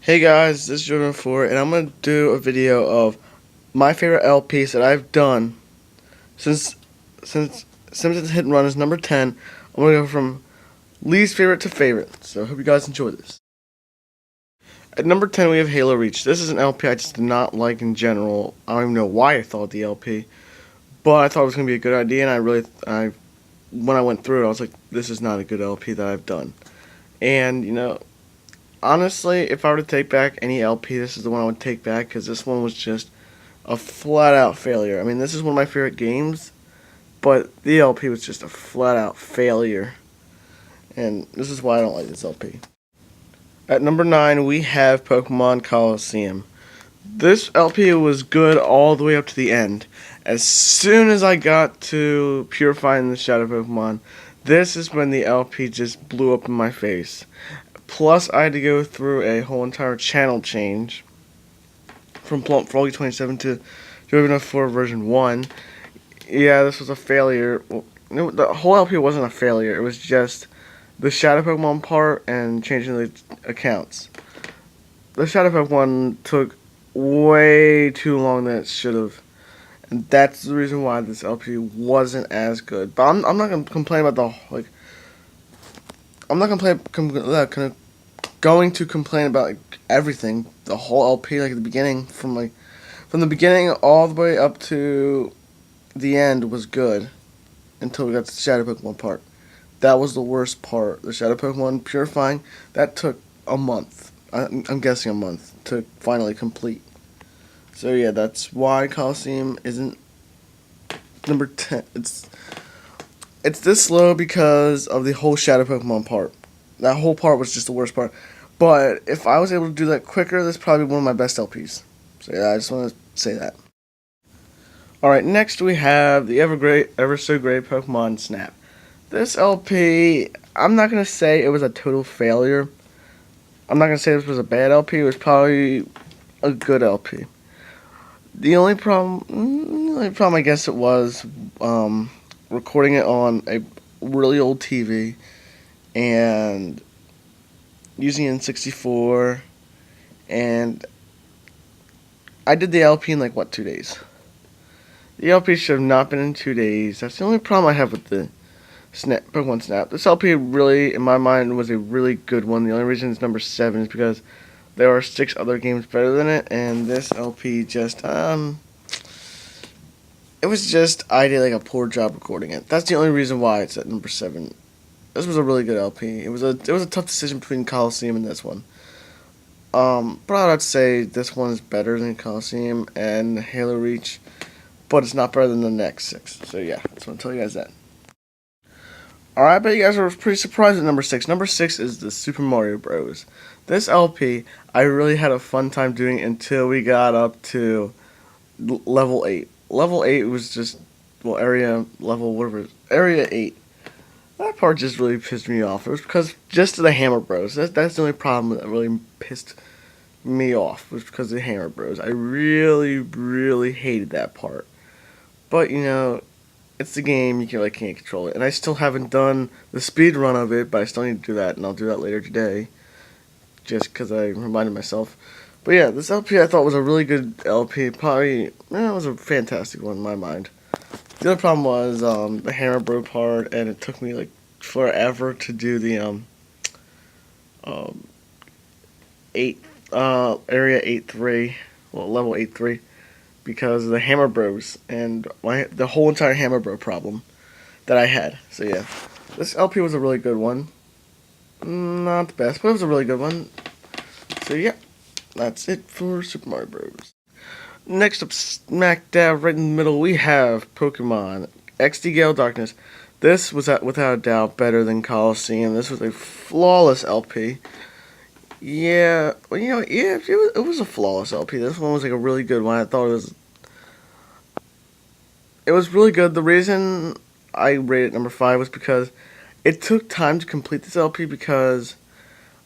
Hey guys, this is Yuvan04, and I'm going to do a video of my favorite LPs that I've done since Simpsons Hit and Run is number 10. I'm going to go from least favorite to favorite, so I hope you guys enjoy this. At number 10 we have Halo Reach. This is an LP I just did not like in general. I don't even know why I thought the LP, but I thought it was going to be a good idea, and when I went through it I was like, this is not a good LP that I've done. And honestly, if I were to take back any LP, this is the one I would take back, because this one was just a flat-out failure. I mean, this is one of my favorite games, but the LP was just a flat-out failure, and this is why I don't like this LP. At number 9, we have Pokemon Colosseum. This LP was good all the way up to the end. As soon as I got to Purifying the Shadow Pokemon, this is when the LP just blew up in my face. Plus, I had to go through a whole entire channel change from Froggy 27 to Yuvan04 version 1. Yeah, this was a failure. Well, no, the whole LP wasn't a failure. It was just the Shadow Pokemon part and changing the accounts. The Shadow Pokemon took way too long than it should have. And that's the reason why this LP wasn't as good. But I'm not going to complain about the, I'm not going to complain about everything. The whole LP, at the beginning, from the beginning all the way up to the end was good until we got to the Shadow Pokemon part. That was the worst part. The Shadow Pokemon Purifying, that took a month. I'm guessing a month to finally complete. So yeah, that's why Colosseum isn't number 10. It's this low because of the whole Shadow Pokemon part. That whole part was just the worst part. But if I was able to do that quicker, this is probably one of my best LPs. So yeah, I just want to say that. Alright, next we have the ever so great Pokemon Snap. This LP, I'm not going to say it was a total failure. I'm not going to say this was a bad LP. It was probably a good LP. The only problem I guess it was recording it on a really old TV and using N64, and I did the LP in 2 days. The LP should have not been in 2 days. That's the only problem I have with the Pokemon Snap. This LP really, in my mind, was a really good one. The only reason it's number 7 is because there are 6 other games better than it, and this LP just, it was just, I did a poor job recording it. That's the only reason why it's at number 7. This was a really good LP. It was a tough decision between Colosseum and this one. But I would say this one is better than Colosseum and Halo Reach, but it's not better than the next 6. So yeah, just want to tell you guys that. Alright, I bet you guys were pretty surprised at number 6. Number 6 is the Super Mario Bros. This LP, I really had a fun time doing until we got up to level 8. Level 8 was just, area 8. That part just really pissed me off. It was because just of the Hammer Bros. That's the only problem that really pissed me off, was because of the Hammer Bros. I really, really hated that part. But, it's the game, you can't control it. And I still haven't done the speed run of it, but I still need to do that, and I'll do that later today. Just because I reminded myself. But yeah, this LP I thought was a really good LP. Probably, it was a fantastic one in my mind. The other problem was the Hammer Bro part, and it took me forever to do the area 8-3, level 8-3, because of the Hammer Bros and the whole entire Hammer Bro problem that I had. So yeah, this LP was a really good one. Not the best, but it was a really good one. So yeah, that's it for Super Mario Bros. Next up, smack dab right in the middle, we have Pokemon XD Gale Darkness. This was without a doubt better than Colosseum. This was a flawless LP. Yeah, it was a flawless LP. This one was a really good one. I thought it was really good. The reason I rated number 5 was because it took time to complete this LP, because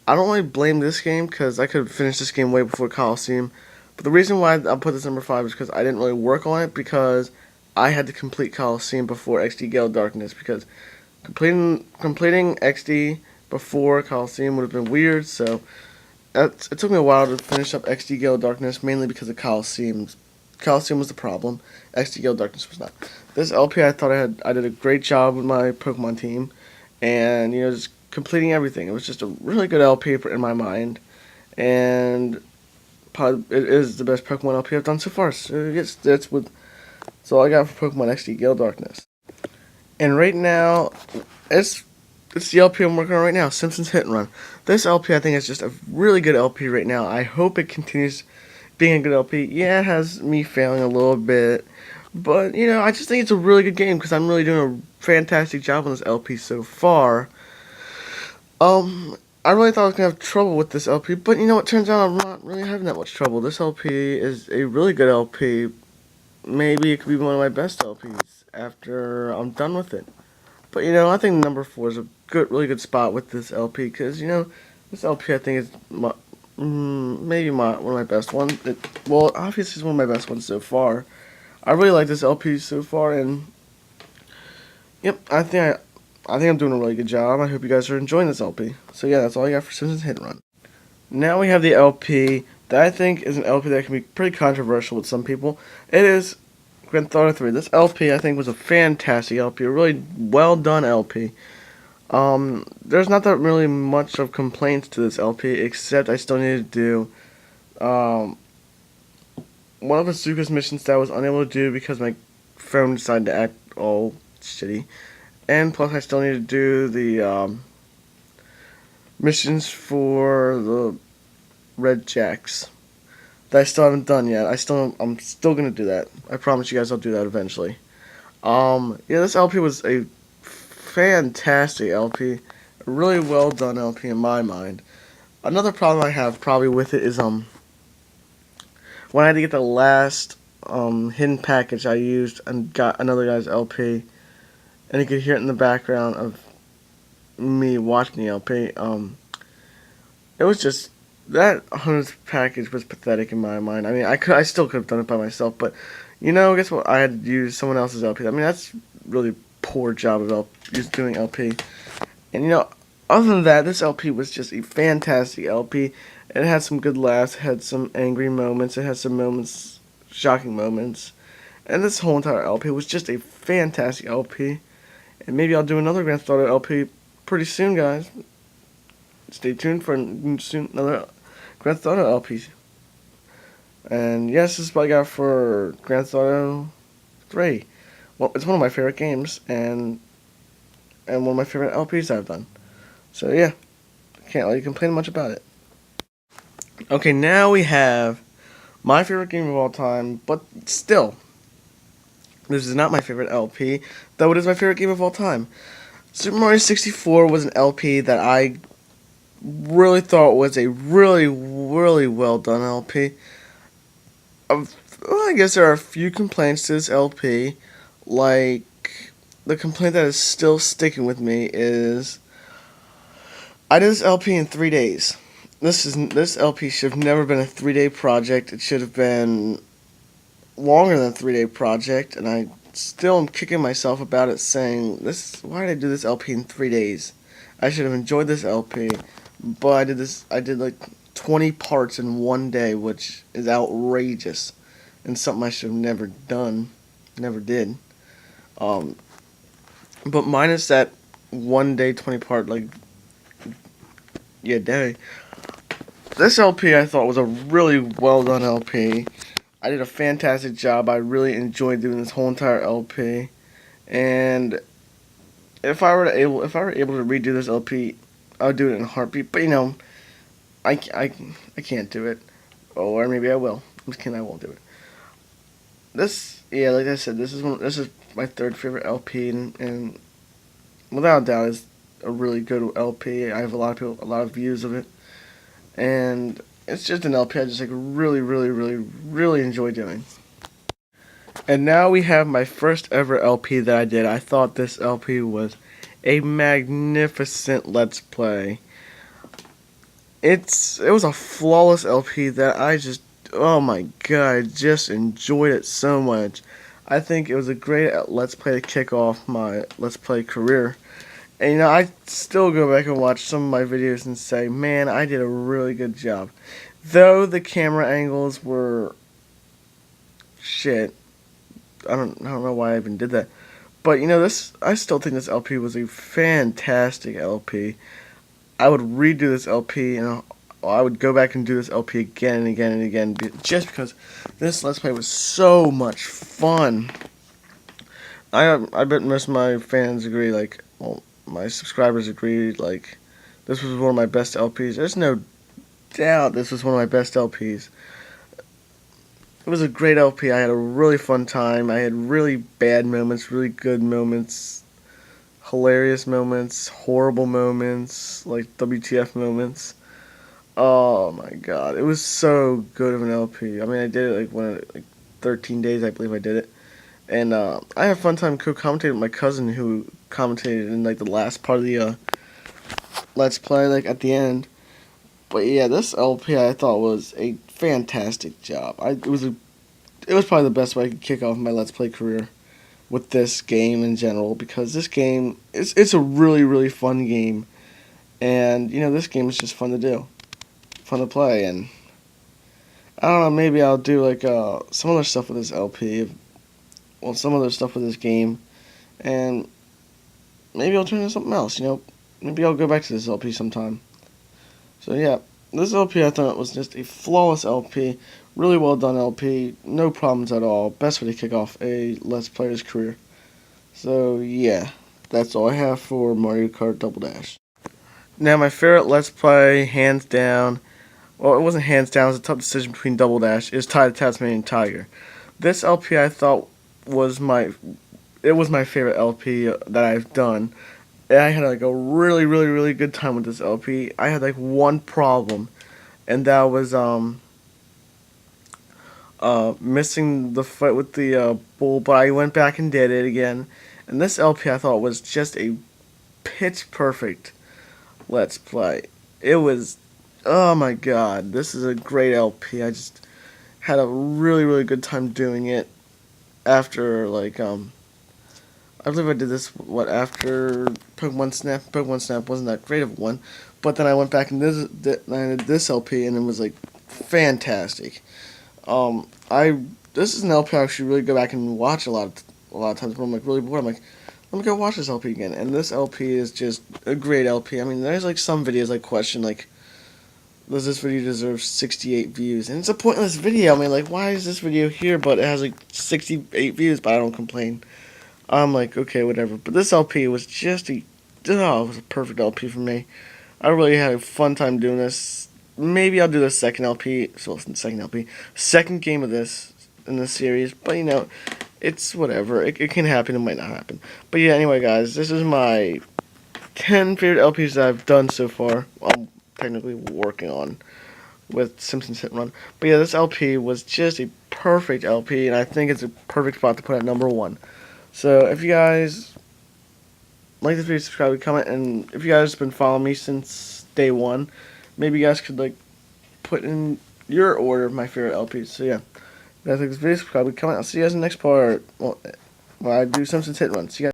I don't really blame this game, because I could have finished this game way before Colosseum. But the reason why I put this number 5 is because I didn't really work on it, because I had to complete Colosseum before XD Gale Darkness, because completing XD before Colosseum would have been weird, so it took me a while to finish up XD Gale Darkness, mainly because of Colosseum. Colosseum was the problem. XD Gale Darkness was not. This LP, I thought I did a great job with my Pokemon team, and just completing everything. It was just a really good LP in my mind, and probably it is the best Pokemon LP I've done so far. So that's all I got for Pokemon XD Gale Darkness. And right now, it's the LP I'm working on right now, Simpsons Hit and Run. This LP I think is just a really good LP right now. I hope it continues being a good LP. Yeah, it has me failing a little bit, but I just think it's a really good game because I'm really doing a fantastic job on this LP so far. I really thought I was gonna have trouble with this LP, but it turns out I'm not really having that much trouble. This LP is a really good LP. Maybe it could be one of my best LPs after I'm done with it. But I think number 4 is a really good spot with this LP because this LP I think is maybe one of my best ones. Well, obviously it's one of my best ones so far. I really like this LP so far, and yep, I think I'm doing a really good job. I hope you guys are enjoying this LP. So yeah, that's all I got for Simpsons Hit and Run. Now we have the LP that I think is an LP that can be pretty controversial with some people. It is Grand Theft Auto 3. This LP I think was a fantastic LP, a really well done LP. There's not that really much of complaints to this LP, except I still need to do one of Azuka's missions that I was unable to do because my phone decided to act all shitty. And plus I still need to do the missions for the Red Jacks that I still haven't done yet. I'm still gonna do that. I promise you guys I'll do that eventually. Yeah, this LP was a fantastic LP, a really well done LP in my mind. Another problem I have probably with it is when I had to get the last hidden package I used and got another guy's LP, and you could hear it in the background of me watching the LP. It was just that 100th package was pathetic in my mind. I mean, I still could have done it by myself, but guess what? I had to use someone else's LP. I mean, that's really poor job of just doing LP. And other than that, this LP was just a fantastic LP. It had some good laughs, it had some angry moments, it had some moments, shocking moments. And this whole entire LP was just a fantastic LP. And maybe I'll do another Grand Theft Auto LP pretty soon, guys. Stay tuned for another Grand Theft Auto LP. And yes, this is what I got for Grand Theft Auto 3. Well, it's one of my favorite games, and one of my favorite LPs I've done. So yeah, can't really complain much about it. Okay, now we have my favorite game of all time, but still, this is not my favorite LP, though it is my favorite game of all time. Super Mario 64 was an LP that I really thought was a really, really well done LP. Well, I guess there are a few complaints to this LP. Like, the complaint that is still sticking with me is I did this LP in 3 days. This LP should have never been a 3-day project. It should have been longer than a 3-day project, and I still am kicking myself about it, saying, why did I do this LP in 3 days? I should have enjoyed this LP, but I did like 20 parts in 1 day, which is outrageous, and something I should have never done, never did. But minus that 1 day, 20 part, day, this LP I thought was a really well done LP. I did a fantastic job. I really enjoyed doing this whole entire LP, and if I were able to redo this LP, I would do it in a heartbeat. But I can't do it, or maybe I will. I'm just kidding. I won't do it. Like I said, this is my third favorite LP, and without a doubt is a really good LP. I have a lot of views of it, and it's just an LP I just really, really, really, really enjoy doing. And now we have my first ever LP that I did. I thought this LP was a magnificent Let's Play. It was a flawless LP that I just, oh my god, I just enjoyed it so much. I think it was a great Let's Play to kick off my Let's Play career. And I still go back and watch some of my videos and say, man, I did a really good job. Though the camera angles were shit. I don't know why I even did that. But this, I still think this LP was a fantastic LP. I would redo this LP, and I would go back and do this LP again and again and again, just because this Let's Play was so much fun. I bet most of my fans agree, like, well, my subscribers agreed, like, this was one of my best LPs. There's no doubt this was one of my best LPs. It was a great LP. I had a really fun time. I had really bad moments, really good moments, hilarious moments, horrible moments, like WTF moments. Oh my god, it was so good of an LP. I mean, I did it like 13 days, I believe I did it. And I had a fun time co-commentating with my cousin, who commentated in like the last part of the Let's Play, like at the end. But yeah, this LP I thought was a fantastic job. It was probably the best way I could kick off my Let's Play career with this game in general, because this game it's a really fun game, and this game is just fun to do, fun to play, and I don't know, maybe I'll do like some other stuff with this LP, well, some other stuff with this game, and maybe I'll turn into something else. Maybe I'll go back to this LP sometime. So yeah, this LP I thought was just a flawless LP, really well done LP, no problems at all, best way to kick off a Let's Player's career. So yeah, that's all I have for Mario Kart Double Dash. Now my favorite Let's Play, hands down, well, it wasn't hands down, it was a tough decision between Double Dash, is Ty the Tasmanian Tiger. This LP I thought was my favorite LP that I've done. I had like a really good time with this LP. I had like one problem, and that was missing the fight with the bull, but I went back and did it again. And this LP I thought was just a pitch perfect Let's Play. It was, oh my god, this is a great LP. I just had a really good time doing it. After like I believe I did this, after Pokemon Snap. Pokemon Snap wasn't that great of one, but then I went back and did this LP, and it was like fantastic. This is an LP I should really go back and watch a lot of times when I'm like really bored. I'm like, let me go watch this LP again, and this LP is just a great LP. I mean, there's like some videos like question like, does this video deserve 68 views? And it's a pointless video. I mean, like, why is this video here, but it has like 68 views, but I don't complain. I'm like, okay, whatever. But this LP was just it was a perfect LP for me. I really had a fun time doing this. Maybe I'll do the second LP, second game of this in this series. But it's whatever. It can happen. It might not happen. But yeah, anyway, guys, this is my 10 favorite LPs that I've done so far. I'm technically working on with Simpsons Hit and Run. But yeah, this LP was just a perfect LP, and I think it's a perfect spot to put at number 1. So if you guys like this video, subscribe, comment, and if you guys have been following me since day 1, maybe you guys could like put in your order of my favorite LPs. So yeah, if you guys like this video, subscribe, comment. I'll see you guys in the next part. Well, I do Simpsons Hit and Run. See you guys.